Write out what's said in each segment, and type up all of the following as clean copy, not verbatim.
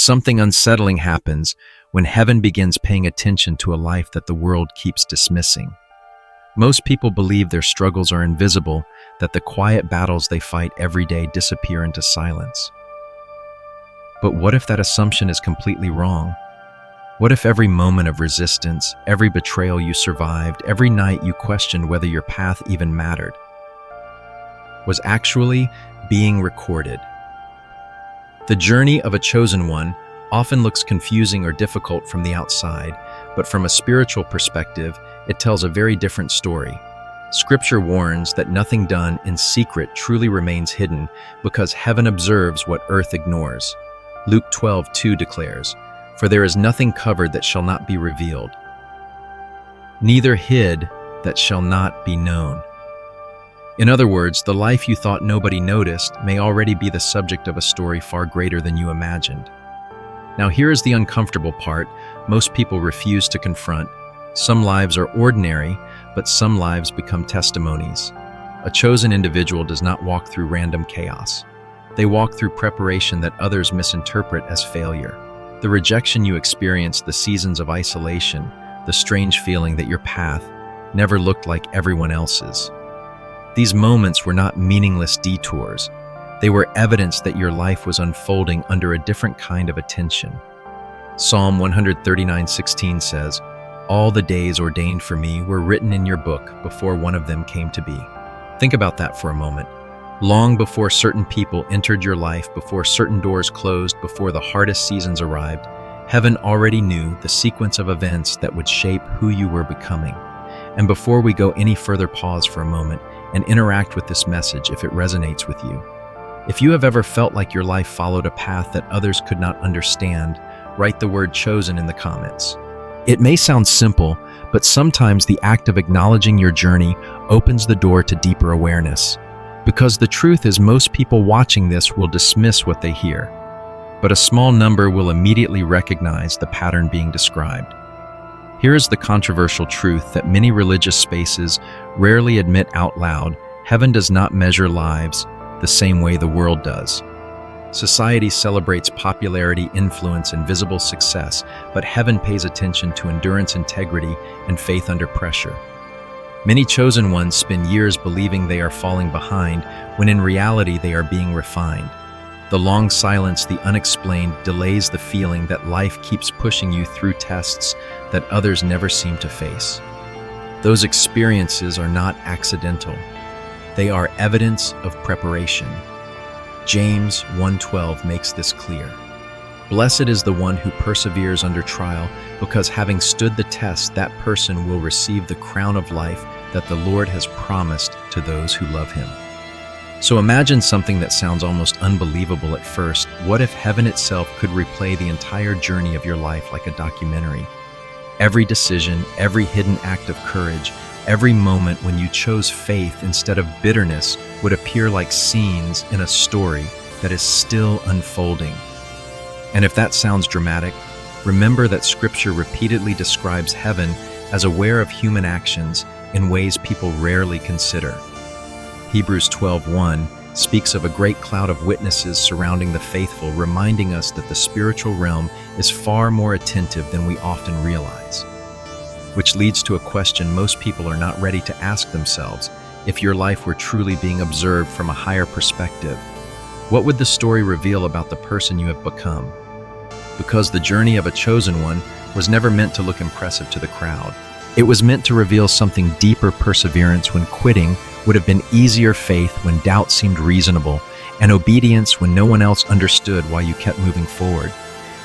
something unsettling happens when heaven begins paying attention to a life that the world keeps dismissing. Most people believe their struggles are invisible, that the quiet battles they fight every day disappear into silence. But what if that assumption is completely wrong? What if every moment of resistance, every betrayal you survived, every night you questioned whether your path even mattered, was actually being recorded? The journey of a chosen one often looks confusing or difficult from the outside, but from a spiritual perspective, it tells a very different story. Scripture warns that nothing done in secret truly remains hidden because heaven observes what earth ignores. Luke 12:2 declares, "For there is nothing covered that shall not be revealed, neither hid that shall not be known." In other words, the life you thought nobody noticed may already be the subject of a story far greater than you imagined. Now here is the uncomfortable part most people refuse to confront. Some lives are ordinary, but some lives become testimonies. A chosen individual does not walk through random chaos. They walk through preparation that others misinterpret as failure. The rejection you experienced, the seasons of isolation, the strange feeling that your path never looked like everyone else's. These moments were not meaningless detours. They were evidence that your life was unfolding under a different kind of attention. Psalm 139:16 says, "All the days ordained for me were written in your book before one of them came to be." Think about that for a moment. Long before certain people entered your life, before certain doors closed, before the hardest seasons arrived, heaven already knew the sequence of events that would shape who you were becoming. And before we go any further, pause for a moment and interact with this message if it resonates with you. If you have ever felt like your life followed a path that others could not understand, write the word chosen in the comments. It may sound simple, but sometimes the act of acknowledging your journey opens the door to deeper awareness. Because the truth is, most people watching this will dismiss what they hear, but a small number will immediately recognize the pattern being described. Here is the controversial truth that many religious spaces rarely admit out loud: heaven does not measure lives the same way the world does. Society celebrates popularity, influence, and visible success, but heaven pays attention to endurance, integrity, and faith under pressure. Many chosen ones spend years believing they are falling behind, when in reality they are being refined. The long silence, the unexplained, delays the feeling that life keeps pushing you through tests that others never seem to face. Those experiences are not accidental. They are evidence of preparation. James 1:12 makes this clear. "Blessed is the one who perseveres under trial, because having stood the test, that person will receive the crown of life that the Lord has promised to those who love him." So imagine something that sounds almost unbelievable at first. What if heaven itself could replay the entire journey of your life like a documentary? Every decision, every hidden act of courage, every moment when you chose faith instead of bitterness would appear like scenes in a story that is still unfolding. And if that sounds dramatic, remember that Scripture repeatedly describes heaven as aware of human actions in ways people rarely consider. Hebrews 12:1 speaks of a great cloud of witnesses surrounding the faithful, reminding us that the spiritual realm is far more attentive than we often realize. Which leads to a question most people are not ready to ask themselves: if your life were truly being observed from a higher perspective, what would the story reveal about the person you have become? Because the journey of a chosen one was never meant to look impressive to the crowd. It was meant to reveal something deeper: perseverance when quitting would have been easier, faith when doubt seemed reasonable, and obedience when no one else understood why you kept moving forward.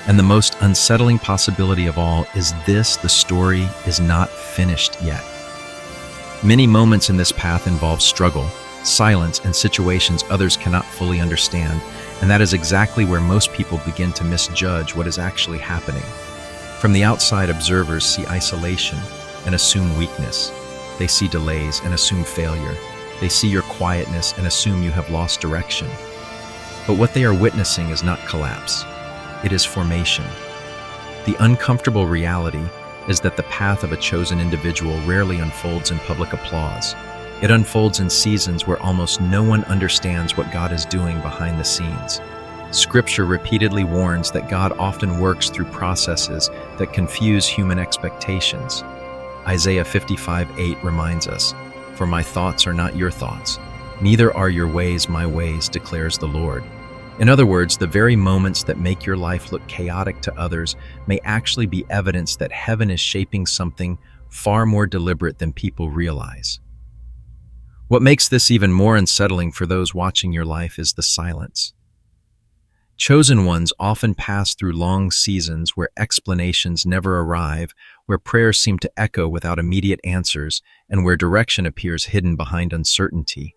And the most unsettling possibility of all is this: the story is not finished yet. Many moments in this path involve struggle, silence, and situations others cannot fully understand, and that is exactly where most people begin to misjudge what is actually happening. From the outside, observers see isolation and assume weakness. They see delays and assume failure. They see your quietness and assume you have lost direction. But what they are witnessing is not collapse. It is formation. The uncomfortable reality is that the path of a chosen individual rarely unfolds in public applause. It unfolds in seasons where almost no one understands what God is doing behind the scenes. Scripture repeatedly warns that God often works through processes that confuse human expectations. Isaiah 55:8 reminds us, "For my thoughts are not your thoughts, neither are your ways my ways, declares the Lord." In other words, the very moments that make your life look chaotic to others may actually be evidence that heaven is shaping something far more deliberate than people realize. What makes this even more unsettling for those watching your life is the silence. Chosen ones often pass through long seasons where explanations never arrive, where prayers seem to echo without immediate answers, and where direction appears hidden behind uncertainty.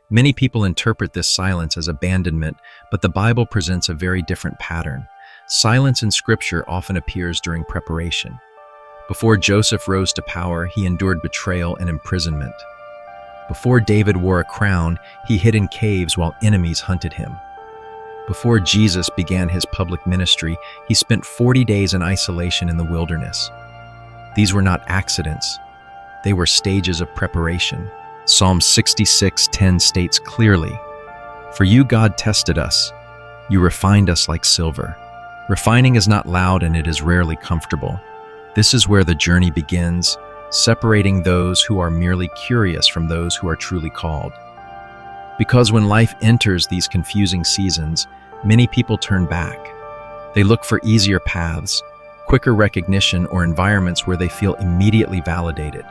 Many people interpret this silence as abandonment, but the Bible presents a very different pattern. Silence in Scripture often appears during preparation. Before Joseph rose to power, he endured betrayal and imprisonment. Before David wore a crown, he hid in caves while enemies hunted him. Before Jesus began his public ministry, he spent 40 days in isolation in the wilderness. These were not accidents. They were stages of preparation. Psalm 66:10 states clearly, "For you, God, tested us. You refined us like silver." Refining is not loud and it is rarely comfortable. This is where the journey begins, separating those who are merely curious from those who are truly called. Because when life enters these confusing seasons, many people turn back. They look for easier paths, quicker recognition, or environments where they feel immediately validated.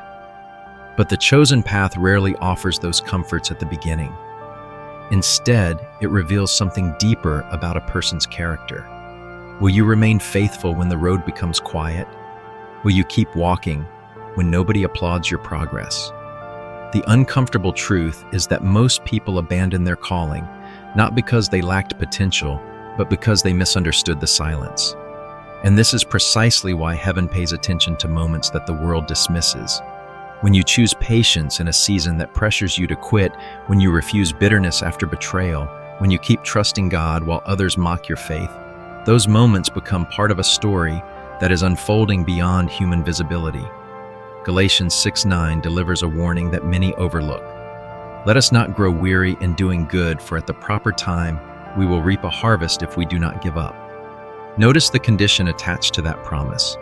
But the chosen path rarely offers those comforts at the beginning. Instead, it reveals something deeper about a person's character. Will you remain faithful when the road becomes quiet? Will you keep walking when nobody applauds your progress? The uncomfortable truth is that most people abandon their calling, not because they lacked potential, but because they misunderstood the silence. And this is precisely why heaven pays attention to moments that the world dismisses. When you choose patience in a season that pressures you to quit, when you refuse bitterness after betrayal, when you keep trusting God while others mock your faith, those moments become part of a story that is unfolding beyond human visibility. Galatians 6:9 delivers a warning that many overlook. "Let us not grow weary in doing good, for at the proper time we will reap a harvest if we do not give up." Notice the condition attached to that promise.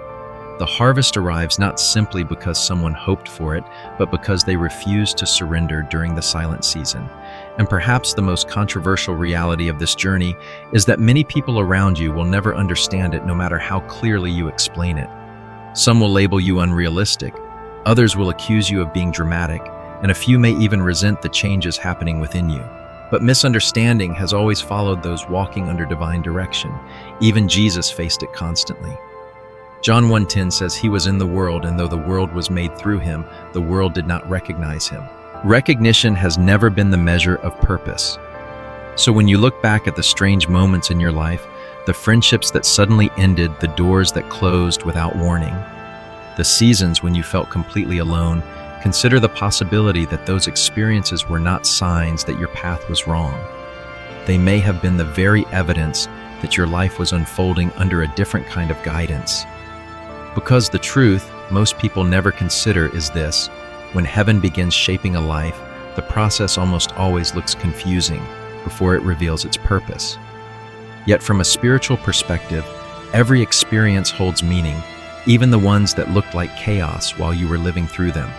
The harvest arrives not simply because someone hoped for it, but because they refused to surrender during the silent season. And perhaps the most controversial reality of this journey is that many people around you will never understand it no matter how clearly you explain it. Some will label you unrealistic, others will accuse you of being dramatic, and a few may even resent the changes happening within you. But misunderstanding has always followed those walking under divine direction. Even Jesus faced it constantly. John 1:10 says, "He was in the world, and though the world was made through him, the world did not recognize him." Recognition has never been the measure of purpose. So when you look back at the strange moments in your life, the friendships that suddenly ended, the doors that closed without warning, the seasons when you felt completely alone, consider the possibility that those experiences were not signs that your path was wrong. They may have been the very evidence that your life was unfolding under a different kind of guidance. Because the truth most people never consider is this: when heaven begins shaping a life, the process almost always looks confusing before it reveals its purpose. Yet from a spiritual perspective, every experience holds meaning, even the ones that looked like chaos while you were living through them.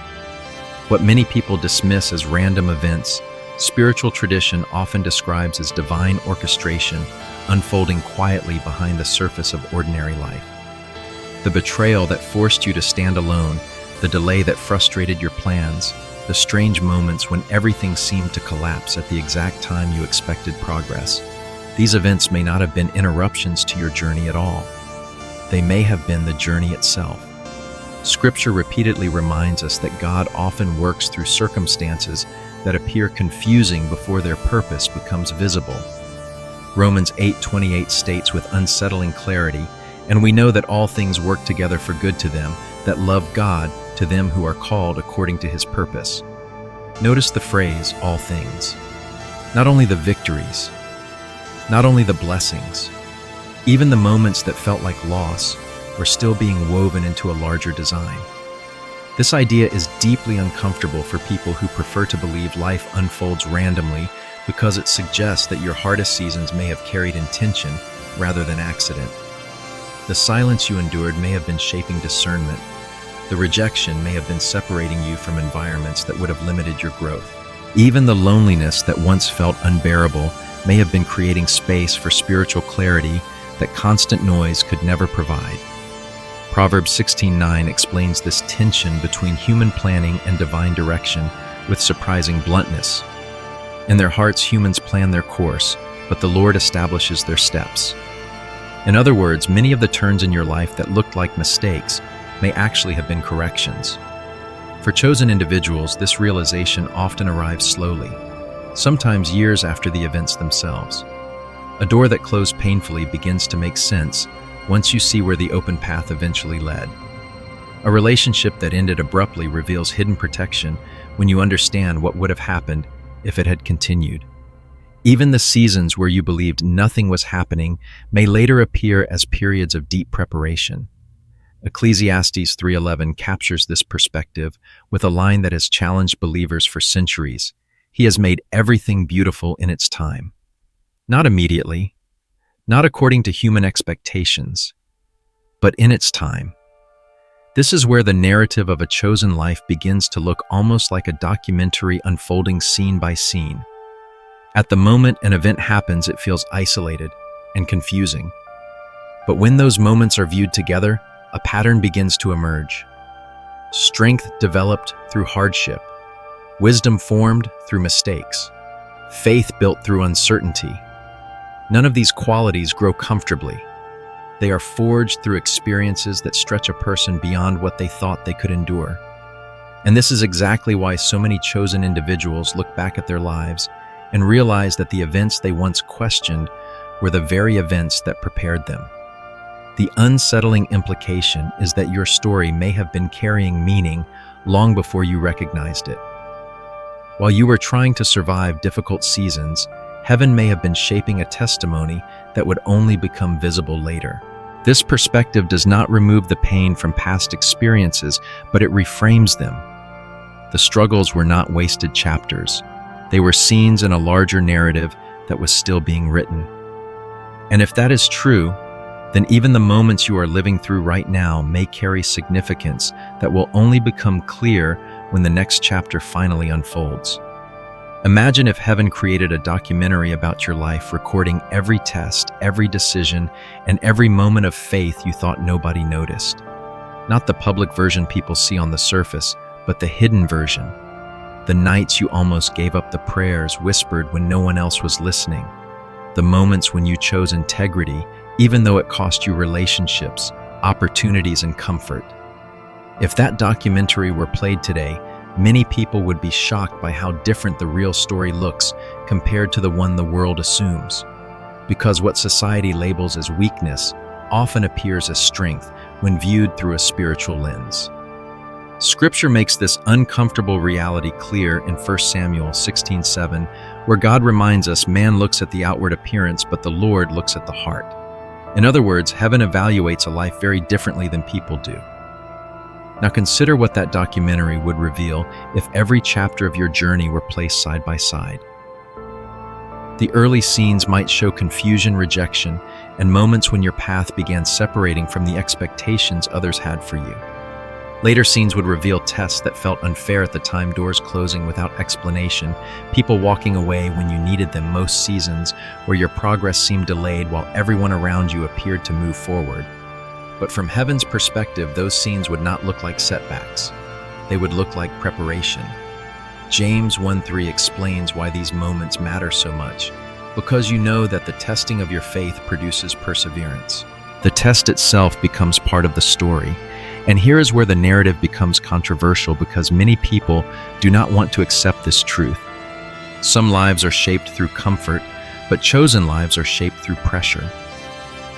What many people dismiss as random events, spiritual tradition often describes as divine orchestration unfolding quietly behind the surface of ordinary life. The betrayal that forced you to stand alone, the delay that frustrated your plans, the strange moments when everything seemed to collapse at the exact time you expected progress. These events may not have been interruptions to your journey at all. They may have been the journey itself. Scripture repeatedly reminds us that God often works through circumstances that appear confusing before their purpose becomes visible. Romans 8:28 states with unsettling clarity, "And we know that all things work together for good to them that love God, to them who are called according to his purpose." Notice the phrase, "all things." Not only the victories, not only the blessings, even the moments that felt like loss were still being woven into a larger design. This idea is deeply uncomfortable for people who prefer to believe life unfolds randomly, because it suggests that your hardest seasons may have carried intention rather than accident. The silence you endured may have been shaping discernment. The rejection may have been separating you from environments that would have limited your growth. Even the loneliness that once felt unbearable may have been creating space for spiritual clarity that constant noise could never provide. Proverbs 16:9 explains this tension between human planning and divine direction with surprising bluntness. In their hearts, humans plan their course, but the Lord establishes their steps. In other words, many of the turns in your life that looked like mistakes may actually have been corrections. For chosen individuals, this realization often arrives slowly, sometimes years after the events themselves. A door that closed painfully begins to make sense once you see where the open path eventually led. A relationship that ended abruptly reveals hidden protection when you understand what would have happened if it had continued. Even the seasons where you believed nothing was happening may later appear as periods of deep preparation. Ecclesiastes 3:11 captures this perspective with a line that has challenged believers for centuries. He has made everything beautiful in its time. Not immediately, not according to human expectations, but in its time. This is where the narrative of a chosen life begins to look almost like a documentary unfolding scene by scene. At the moment an event happens, it feels isolated and confusing. But when those moments are viewed together, a pattern begins to emerge. Strength developed through hardship, wisdom formed through mistakes, faith built through uncertainty. None of these qualities grow comfortably. They are forged through experiences that stretch a person beyond what they thought they could endure. And this is exactly why so many chosen individuals look back at their lives and realize that the events they once questioned were the very events that prepared them. The unsettling implication is that your story may have been carrying meaning long before you recognized it. While you were trying to survive difficult seasons, heaven may have been shaping a testimony that would only become visible later. This perspective does not remove the pain from past experiences, but it reframes them. The struggles were not wasted chapters. They were scenes in a larger narrative that was still being written. And if that is true, then even the moments you are living through right now may carry significance that will only become clear when the next chapter finally unfolds. Imagine if heaven created a documentary about your life, recording every test, every decision, and every moment of faith you thought nobody noticed. Not the public version people see on the surface, but the hidden version. The nights you almost gave up the prayers whispered when no one else was listening. The moments when you chose integrity, even though it cost you relationships, opportunities, and comfort. If that documentary were played today, many people would be shocked by how different the real story looks compared to the one the world assumes. Because what society labels as weakness often appears as strength when viewed through a spiritual lens. Scripture makes this uncomfortable reality clear in 1 Samuel 16:7, where God reminds us man looks at the outward appearance, but the Lord looks at the heart. In other words, heaven evaluates a life very differently than people do. Now consider what that documentary would reveal if every chapter of your journey were placed side by side. The early scenes might show confusion, rejection, and moments when your path began separating from the expectations others had for you. Later scenes would reveal tests that felt unfair at the time, doors closing without explanation, people walking away when you needed them most, seasons where your progress seemed delayed while everyone around you appeared to move forward. But from heaven's perspective, those scenes would not look like setbacks. They would look like preparation. James 1:3 explains why these moments matter so much. Because you know that the testing of your faith produces perseverance. The test itself becomes part of the story. And here is where the narrative becomes controversial, because many people do not want to accept this truth. Some lives are shaped through comfort, but chosen lives are shaped through pressure.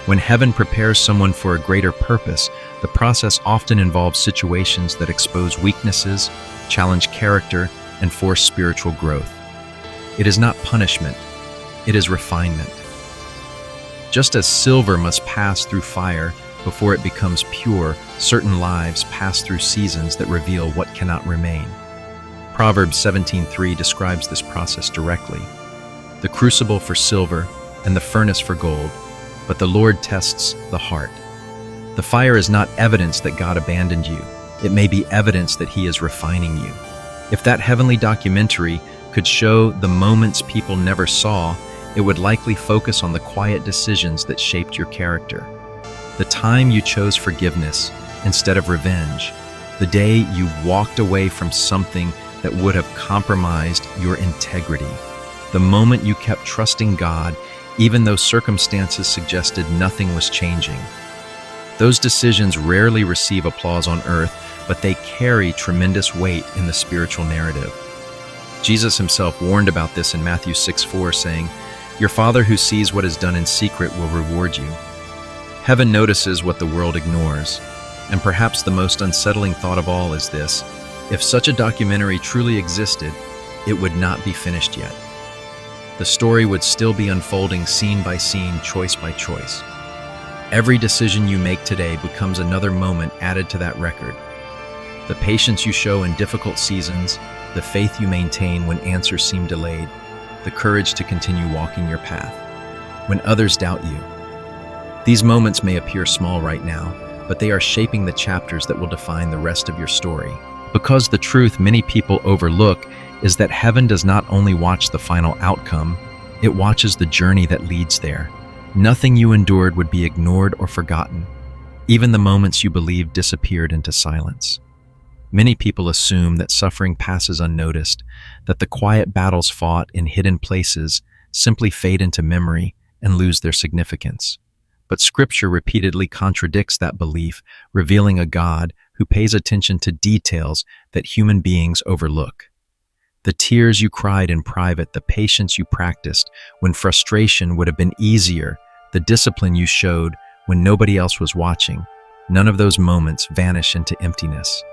When heaven prepares someone for a greater purpose, the process often involves situations that expose weaknesses, challenge character, and force spiritual growth. It is not punishment, it is refinement. Just as silver must pass through fire before it becomes pure, certain lives pass through seasons that reveal what cannot remain. Proverbs 17:3 describes this process directly. the crucible for silver, and the furnace for gold, but the Lord tests the heart. The fire is not evidence that God abandoned you. It may be evidence that He is refining you. If that heavenly documentary could show the moments people never saw, it would likely focus on the quiet decisions that shaped your character. The time you chose forgiveness instead of revenge. The day you walked away from something that would have compromised your integrity. The moment you kept trusting God, even though circumstances suggested nothing was changing. Those decisions rarely receive applause on earth, but they carry tremendous weight in the spiritual narrative. Jesus Himself warned about this in Matthew 6:4, saying, "Your Father who sees what is done in secret will reward you." Heaven notices what the world ignores, and perhaps the most unsettling thought of all is this: if such a documentary truly existed, it would not be finished yet. The story would still be unfolding scene by scene, choice by choice. Every decision you make today becomes another moment added to that record. The patience you show in difficult seasons, the faith you maintain when answers seem delayed, the courage to continue walking your path when others doubt you. These moments may appear small right now, but they are shaping the chapters that will define the rest of your story. Because the truth many people overlook is that heaven does not only watch the final outcome, it watches the journey that leads there. Nothing you endured would be ignored or forgotten. Even the moments you believed disappeared into silence. Many people assume that suffering passes unnoticed, that the quiet battles fought in hidden places simply fade into memory and lose their significance. But Scripture repeatedly contradicts that belief, revealing a God who pays attention to details that human beings overlook. The tears you cried in private, the patience you practiced when frustration would have been easier, the discipline you showed when nobody else was watching, none of those moments vanish into emptiness.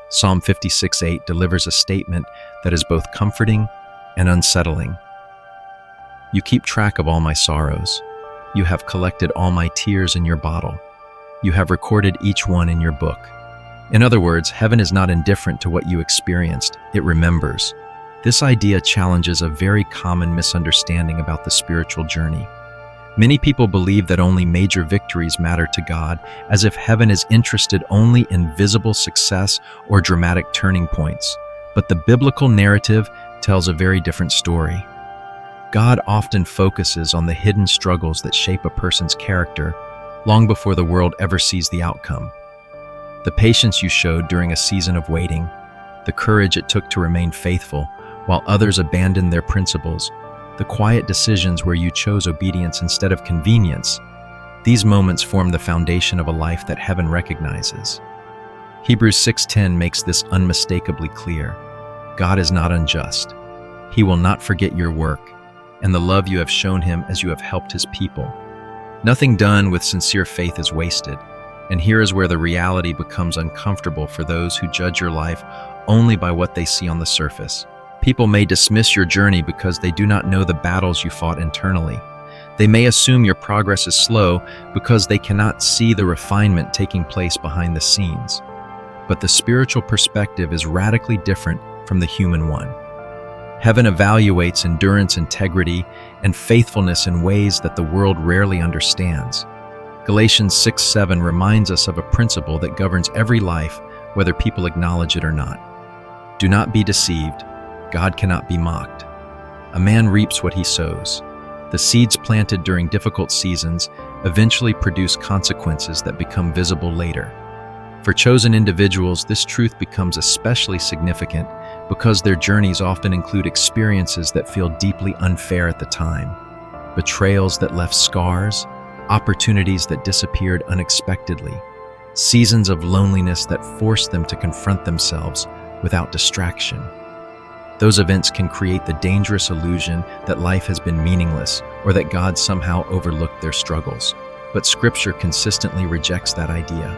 Psalm 56:8 delivers a statement that is both comforting and unsettling. You keep track of all my sorrows. You have collected all my tears in your bottle. You have recorded each one in your book. In other words, heaven is not indifferent to what you experienced, it remembers. This idea challenges a very common misunderstanding about the spiritual journey. Many people believe that only major victories matter to God, as if heaven is interested only in visible success or dramatic turning points. But the biblical narrative tells a very different story. God often focuses on the hidden struggles that shape a person's character long before the world ever sees the outcome. The patience you showed during a season of waiting, the courage it took to remain faithful while others abandoned their principles, the quiet decisions where you chose obedience instead of convenience, these moments form the foundation of a life that heaven recognizes. Hebrews 6:10 makes this unmistakably clear. God is not unjust. He will not forget your work and the love you have shown Him as you have helped His people. Nothing done with sincere faith is wasted, and here is where the reality becomes uncomfortable for those who judge your life only by what they see on the surface. People may dismiss your journey because they do not know the battles you fought internally. They may assume your progress is slow because they cannot see the refinement taking place behind the scenes. But the spiritual perspective is radically different from the human one. Heaven evaluates endurance, integrity, and faithfulness in ways that the world rarely understands. Galatians 6:7 reminds us of a principle that governs every life, whether people acknowledge it or not. Do not be deceived. God cannot be mocked. A man reaps what he sows. The seeds planted during difficult seasons eventually produce consequences that become visible later. For chosen individuals, this truth becomes especially significant because their journeys often include experiences that feel deeply unfair at the time, betrayals that left scars, opportunities that disappeared unexpectedly, seasons of loneliness that forced them to confront themselves without distraction. Those events can create the dangerous illusion that life has been meaningless or that God somehow overlooked their struggles. But Scripture consistently rejects that idea.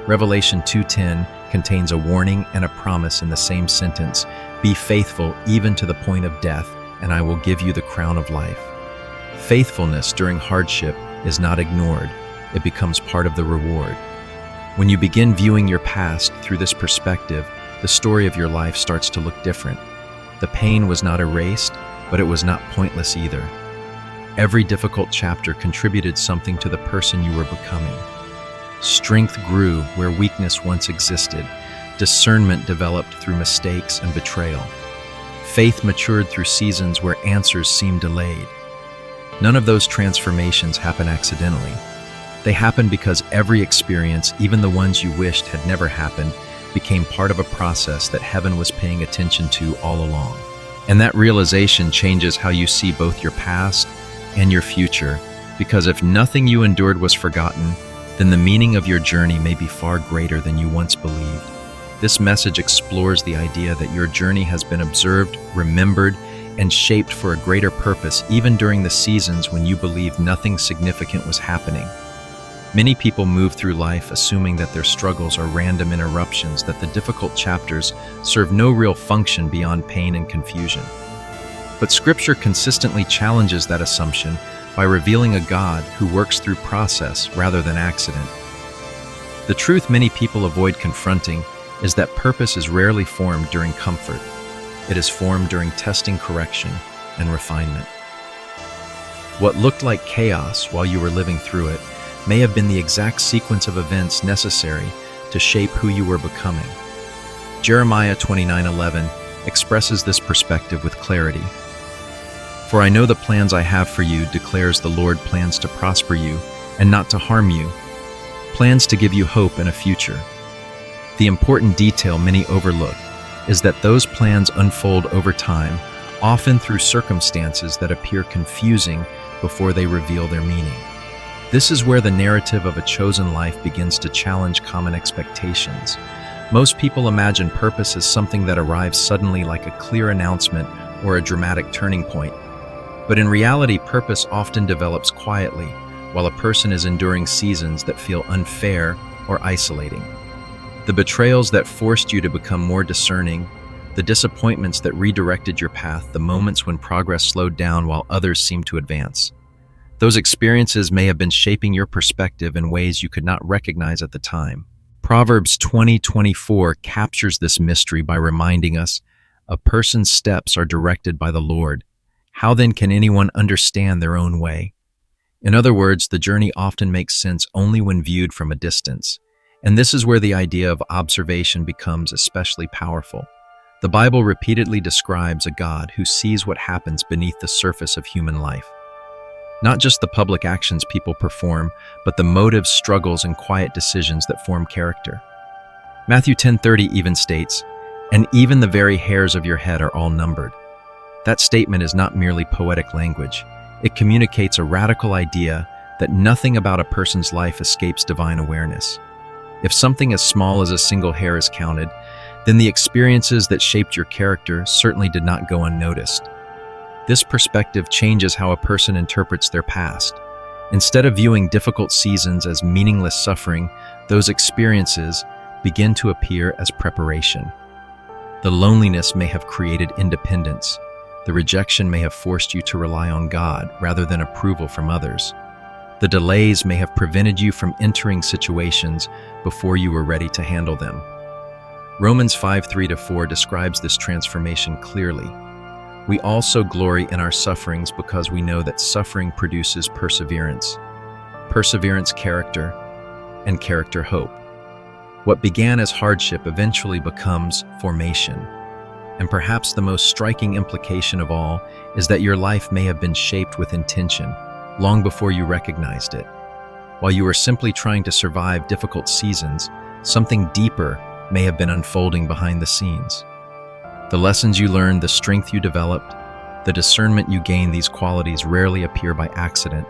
Revelation 2:10 contains a warning and a promise in the same sentence: "Be faithful even to the point of death, and I will give you the crown of life." Faithfulness during hardship is not ignored. It becomes part of the reward. When you begin viewing your past through this perspective, the story of your life starts to look different. The pain was not erased, but it was not pointless either. Every difficult chapter contributed something to the person you were becoming. Strength grew where weakness once existed. Discernment developed through mistakes and betrayal. Faith matured through seasons where answers seemed delayed. None of those transformations happen accidentally. They happen because every experience, even the ones you wished had never happened, became part of a process that heaven was paying attention to all along. And that realization changes how you see both your past and your future, because if nothing you endured was forgotten, then the meaning of your journey may be far greater than you once believed. This message explores the idea that your journey has been observed, remembered, and shaped for a greater purpose, even during the seasons when you believed nothing significant was happening. Many people move through life assuming that their struggles are random interruptions, that the difficult chapters serve no real function beyond pain and confusion. But Scripture consistently challenges that assumption by revealing a God who works through process rather than accident. The truth many people avoid confronting is that purpose is rarely formed during comfort. It is formed during testing, correction, and refinement. What looked like chaos while you were living through it may have been the exact sequence of events necessary to shape who you were becoming. Jeremiah 29:11 expresses this perspective with clarity. "For I know the plans I have for you, declares the Lord, plans to prosper you and not to harm you, plans to give you hope and a future." The important detail many overlook is that those plans unfold over time, often through circumstances that appear confusing before they reveal their meaning. This is where the narrative of a chosen life begins to challenge common expectations. Most people imagine purpose as something that arrives suddenly, like a clear announcement or a dramatic turning point. But in reality, purpose often develops quietly, while a person is enduring seasons that feel unfair or isolating. The betrayals that forced you to become more discerning, the disappointments that redirected your path, the moments when progress slowed down while others seemed to advance. Those experiences may have been shaping your perspective in ways you could not recognize at the time. Proverbs 20:24 captures this mystery by reminding us, "A person's steps are directed by the Lord. How then can anyone understand their own way?" In other words, the journey often makes sense only when viewed from a distance. And this is where the idea of observation becomes especially powerful. The Bible repeatedly describes a God who sees what happens beneath the surface of human life. Not just the public actions people perform, but the motives, struggles, and quiet decisions that form character. Matthew 10:30 even states, "And even the very hairs of your head are all numbered." That statement is not merely poetic language. It communicates a radical idea that nothing about a person's life escapes divine awareness. If something as small as a single hair is counted, then the experiences that shaped your character certainly did not go unnoticed. This perspective changes how a person interprets their past. Instead of viewing difficult seasons as meaningless suffering, those experiences begin to appear as preparation. The loneliness may have created independence. The rejection may have forced you to rely on God rather than approval from others. The delays may have prevented you from entering situations before you were ready to handle them. Romans 5:3-4 describes this transformation clearly. "We also glory in our sufferings because we know that suffering produces perseverance, perseverance character, and character hope." What began as hardship eventually becomes formation. And perhaps the most striking implication of all is that your life may have been shaped with intention long before you recognized it. While you were simply trying to survive difficult seasons, something deeper may have been unfolding behind the scenes. The lessons you learned, the strength you developed, the discernment you gained, these qualities rarely appear by accident.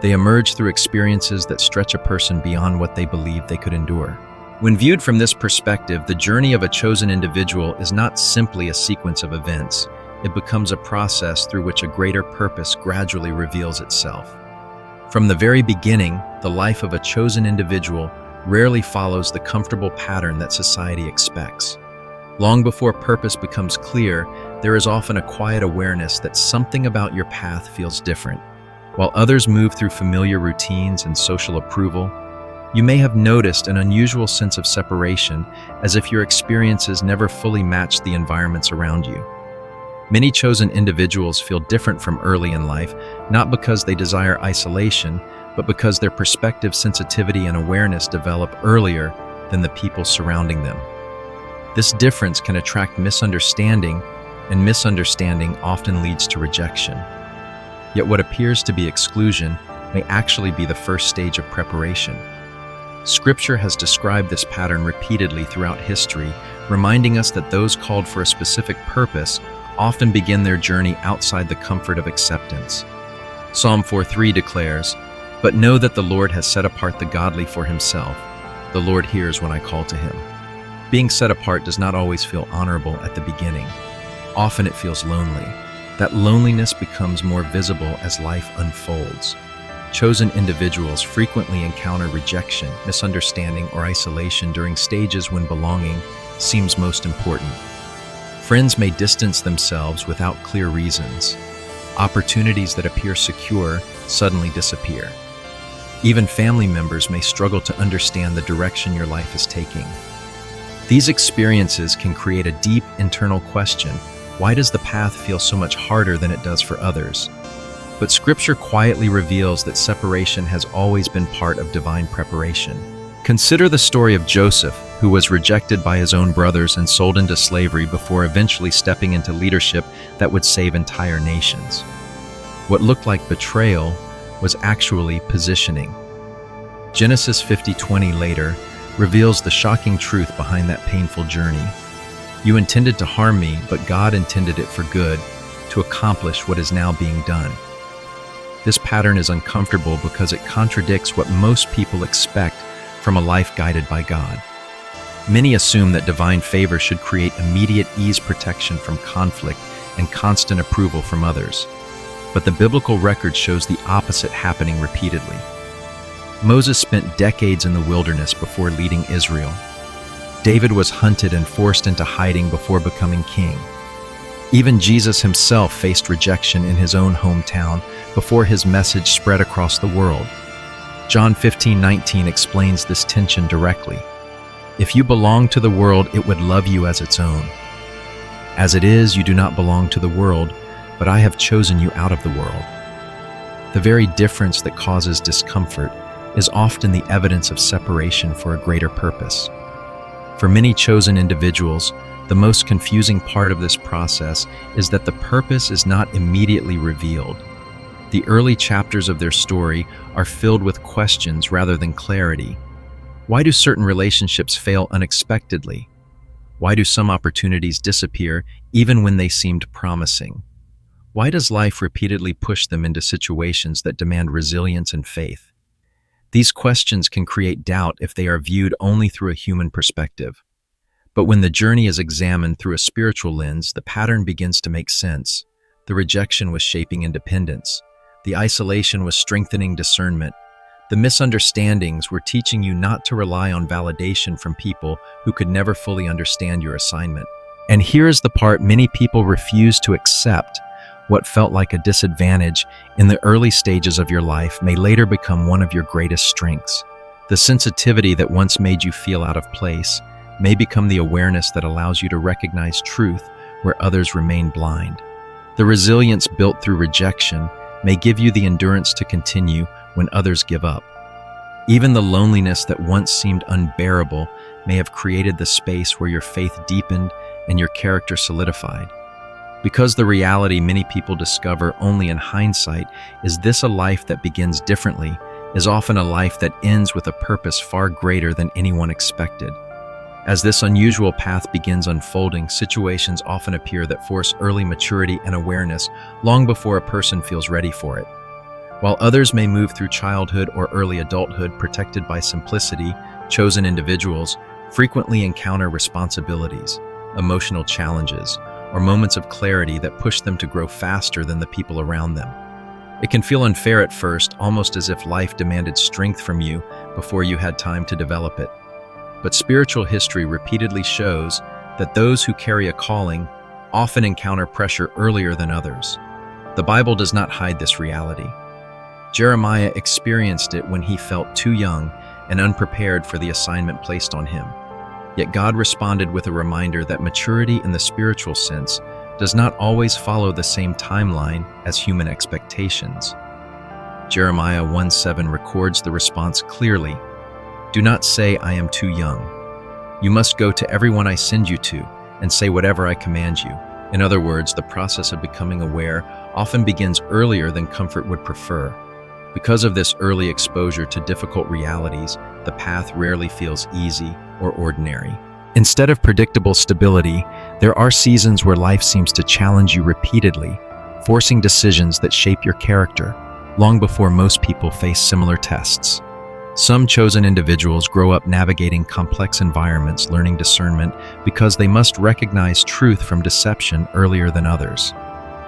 They emerge through experiences that stretch a person beyond what they believed they could endure. When viewed from this perspective, the journey of a chosen individual is not simply a sequence of events. It becomes a process through which a greater purpose gradually reveals itself. From the very beginning, the life of a chosen individual rarely follows the comfortable pattern that society expects. Long before purpose becomes clear, there is often a quiet awareness that something about your path feels different. While others move through familiar routines and social approval, you may have noticed an unusual sense of separation, as if your experiences never fully matched the environments around you. Many chosen individuals feel different from early in life, not because they desire isolation, but because their perspective, sensitivity, and awareness develop earlier than the people surrounding them. This difference can attract misunderstanding, and misunderstanding often leads to rejection. Yet what appears to be exclusion may actually be the first stage of preparation. Scripture has described this pattern repeatedly throughout history, reminding us that those called for a specific purpose often begin their journey outside the comfort of acceptance. Psalm 4:3 declares, "But know that the Lord has set apart the godly for himself. The Lord hears when I call to him." Being set apart does not always feel honorable at the beginning. Often it feels lonely. That loneliness becomes more visible as life unfolds. Chosen individuals frequently encounter rejection, misunderstanding, or isolation during stages when belonging seems most important. Friends may distance themselves without clear reasons. Opportunities that appear secure suddenly disappear. Even family members may struggle to understand the direction your life is taking. These experiences can create a deep internal question: why does the path feel so much harder than it does for others? But Scripture quietly reveals that separation has always been part of divine preparation. Consider the story of Joseph, who was rejected by his own brothers and sold into slavery before eventually stepping into leadership that would save entire nations. What looked like betrayal was actually positioning. Genesis 50:20 later reveals the shocking truth behind that painful journey. "You intended to harm me, but God intended it for good, to accomplish what is now being done." This pattern is uncomfortable because it contradicts what most people expect from a life guided by God. Many assume that divine favor should create immediate ease, protection from conflict, and constant approval from others. But the biblical record shows the opposite happening repeatedly. Moses spent decades in the wilderness before leading Israel. David was hunted and forced into hiding before becoming king. Even Jesus himself faced rejection in his own hometown before his message spread across the world. John 15:19 explains this tension directly. "If you belong to the world, it would love you as its own. As it is, you do not belong to the world, but I have chosen you out of the world." The very difference that causes discomfort is often the evidence of separation for a greater purpose. For many chosen individuals, the most confusing part of this process is that the purpose is not immediately revealed. The early chapters of their story are filled with questions rather than clarity. Why do certain relationships fail unexpectedly? Why do some opportunities disappear even when they seemed promising? Why does life repeatedly push them into situations that demand resilience and faith? These questions can create doubt if they are viewed only through a human perspective. But when the journey is examined through a spiritual lens, the pattern begins to make sense. The rejection was shaping independence. The isolation was strengthening discernment. The misunderstandings were teaching you not to rely on validation from people who could never fully understand your assignment. And here is the part many people refuse to accept. What felt like a disadvantage in the early stages of your life may later become one of your greatest strengths. The sensitivity that once made you feel out of place may become the awareness that allows you to recognize truth where others remain blind. The resilience built through rejection may give you the endurance to continue when others give up. Even the loneliness that once seemed unbearable may have created the space where your faith deepened and your character solidified. Because the reality many people discover only in hindsight is this: a life that begins differently is often a life that ends with a purpose far greater than anyone expected. As this unusual path begins unfolding, situations often appear that force early maturity and awareness long before a person feels ready for it. While others may move through childhood or early adulthood protected by simplicity, chosen individuals frequently encounter responsibilities, emotional challenges, or moments of clarity that push them to grow faster than the people around them. It can feel unfair at first, almost as if life demanded strength from you before you had time to develop it. But spiritual history repeatedly shows that those who carry a calling often encounter pressure earlier than others. The Bible does not hide this reality. Jeremiah experienced it when he felt too young and unprepared for the assignment placed on him. Yet God responded with a reminder that maturity in the spiritual sense does not always follow the same timeline as human expectations. Jeremiah 1:7 records the response clearly. Do not say, I am too young. You must go to everyone I send you to and say whatever I command you. In other words, the process of becoming aware often begins earlier than comfort would prefer. Because of this early exposure to difficult realities, the path rarely feels easy or ordinary. Instead of predictable stability, there are seasons where life seems to challenge you repeatedly, forcing decisions that shape your character, long before most people face similar tests. Some chosen individuals grow up navigating complex environments, learning discernment because they must recognize truth from deception earlier than others.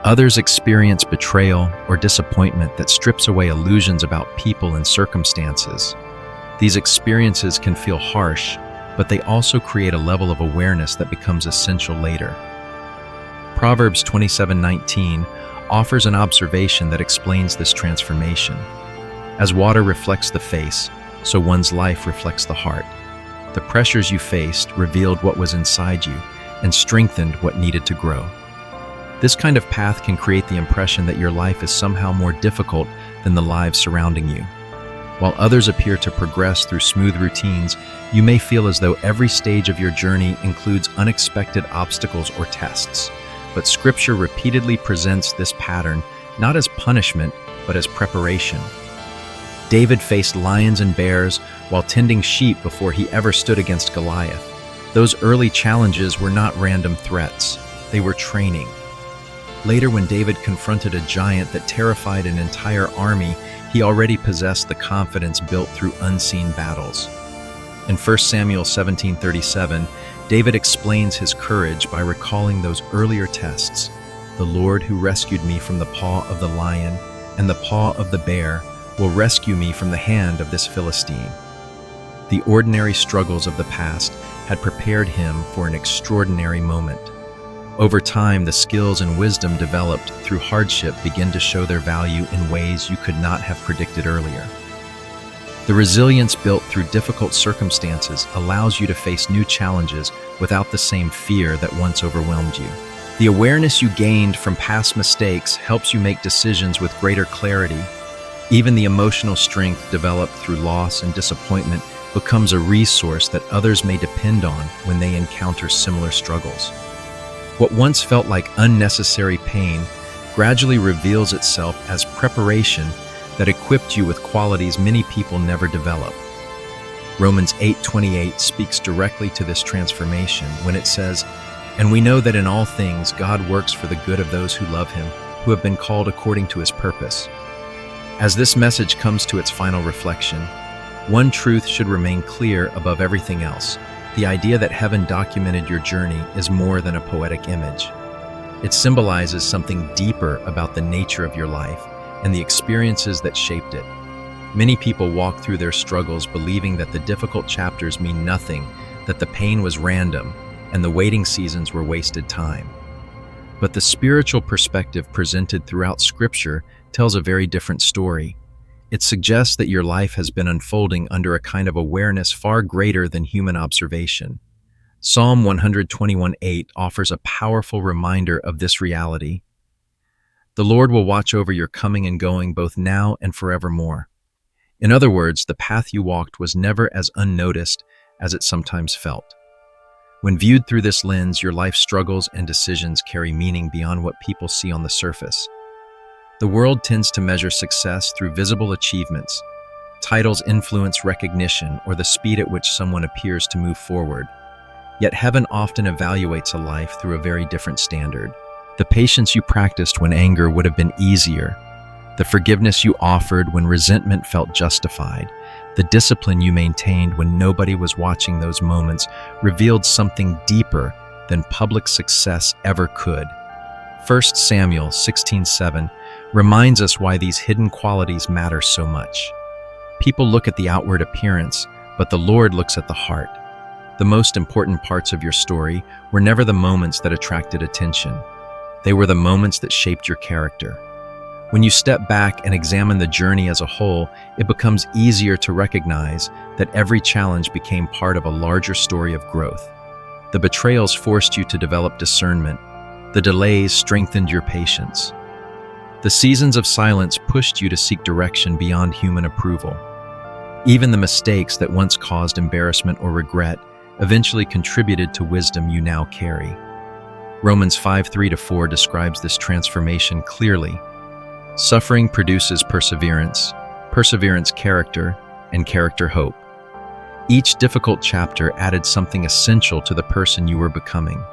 Others experience betrayal or disappointment that strips away illusions about people and circumstances. These experiences can feel harsh, but they also create a level of awareness that becomes essential later. Proverbs 27:19 offers an observation that explains this transformation. As water reflects the face, so one's life reflects the heart. The pressures you faced revealed what was inside you and strengthened what needed to grow. This kind of path can create the impression that your life is somehow more difficult than the lives surrounding you. While others appear to progress through smooth routines, you may feel as though every stage of your journey includes unexpected obstacles or tests. But Scripture repeatedly presents this pattern not as punishment, but as preparation. David faced lions and bears while tending sheep before he ever stood against Goliath. Those early challenges were not random threats, they were training. Later, when David confronted a giant that terrified an entire army, he already possessed the confidence built through unseen battles. In 1 Samuel 17:37, David explains his courage by recalling those earlier tests. The Lord who rescued me from the paw of the lion and the paw of the bear will rescue me from the hand of this Philistine. The ordinary struggles of the past had prepared him for an extraordinary moment. Over time, the skills and wisdom developed through hardship begin to show their value in ways you could not have predicted earlier. The resilience built through difficult circumstances allows you to face new challenges without the same fear that once overwhelmed you. The awareness you gained from past mistakes helps you make decisions with greater clarity. Even the emotional strength developed through loss and disappointment becomes a resource that others may depend on when they encounter similar struggles. What once felt like unnecessary pain gradually reveals itself as preparation that equipped you with qualities many people never develop. Romans 8:28 speaks directly to this transformation when it says, "And we know that in all things God works for the good of those who love Him, who have been called according to His purpose." As this message comes to its final reflection, one truth should remain clear above everything else. The idea that heaven documented your journey is more than a poetic image. It symbolizes something deeper about the nature of your life and the experiences that shaped it. Many people walk through their struggles believing that the difficult chapters mean nothing, that the pain was random, and the waiting seasons were wasted time. But the spiritual perspective presented throughout Scripture tells a very different story. It suggests that your life has been unfolding under a kind of awareness far greater than human observation. Psalm 121:8 offers a powerful reminder of this reality. The Lord will watch over your coming and going both now and forevermore. In other words, the path you walked was never as unnoticed as it sometimes felt. When viewed through this lens, your life struggles and decisions carry meaning beyond what people see on the surface. The world tends to measure success through visible achievements. Titles influence recognition or the speed at which someone appears to move forward. Yet heaven often evaluates a life through a very different standard. The patience you practiced when anger would have been easier, the forgiveness you offered when resentment felt justified, the discipline you maintained when nobody was watching, those moments revealed something deeper than public success ever could. 1 Samuel 16:7 reminds us why these hidden qualities matter so much. People look at the outward appearance, but the Lord looks at the heart. The most important parts of your story were never the moments that attracted attention. They were the moments that shaped your character. When you step back and examine the journey as a whole, it becomes easier to recognize that every challenge became part of a larger story of growth. The betrayals forced you to develop discernment. The delays strengthened your patience. The seasons of silence pushed you to seek direction beyond human approval. Even the mistakes that once caused embarrassment or regret eventually contributed to wisdom you now carry. Romans 5:3-4 describes this transformation clearly. Suffering produces perseverance, perseverance character, and character hope. Each difficult chapter added something essential to the person you were becoming.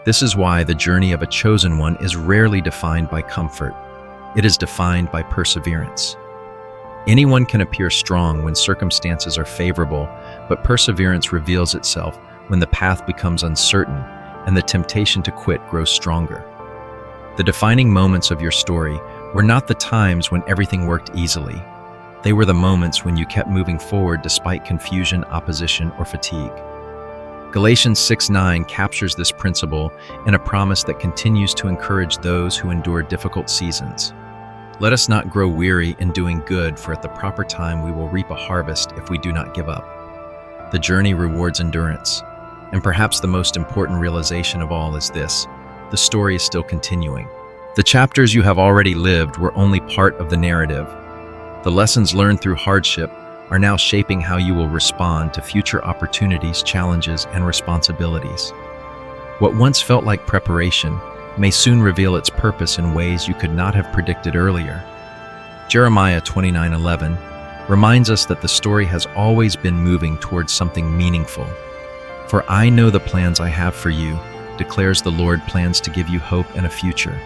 This is why the journey of a chosen one is rarely defined by comfort. It is defined by perseverance. Anyone can appear strong when circumstances are favorable, but perseverance reveals itself when the path becomes uncertain and the temptation to quit grows stronger. The defining moments of your story were not the times when everything worked easily. They were the moments when you kept moving forward despite confusion, opposition, or fatigue. Galatians 6:9 captures this principle in a promise that continues to encourage those who endure difficult seasons. Let us not grow weary in doing good, for at the proper time we will reap a harvest if we do not give up. The journey rewards endurance. And perhaps the most important realization of all is this: the story is still continuing. The chapters you have already lived were only part of the narrative. The lessons learned through hardship are now shaping how you will respond to future opportunities, challenges, and responsibilities. What once felt like preparation may soon reveal its purpose in ways you could not have predicted earlier. Jeremiah 29:11 reminds us that the story has always been moving towards something meaningful. For I know the plans I have for you, declares the Lord, plans to give you hope and a future.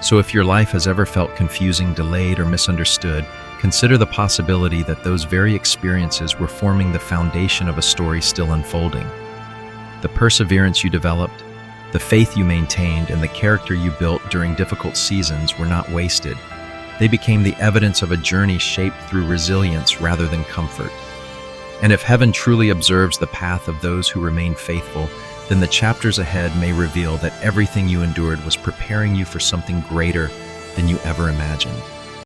So if your life has ever felt confusing, delayed, or misunderstood, consider the possibility that those very experiences were forming the foundation of a story still unfolding. The perseverance you developed, the faith you maintained, and the character you built during difficult seasons were not wasted. They became the evidence of a journey shaped through resilience rather than comfort. And if heaven truly observes the path of those who remain faithful, then the chapters ahead may reveal that everything you endured was preparing you for something greater than you ever imagined.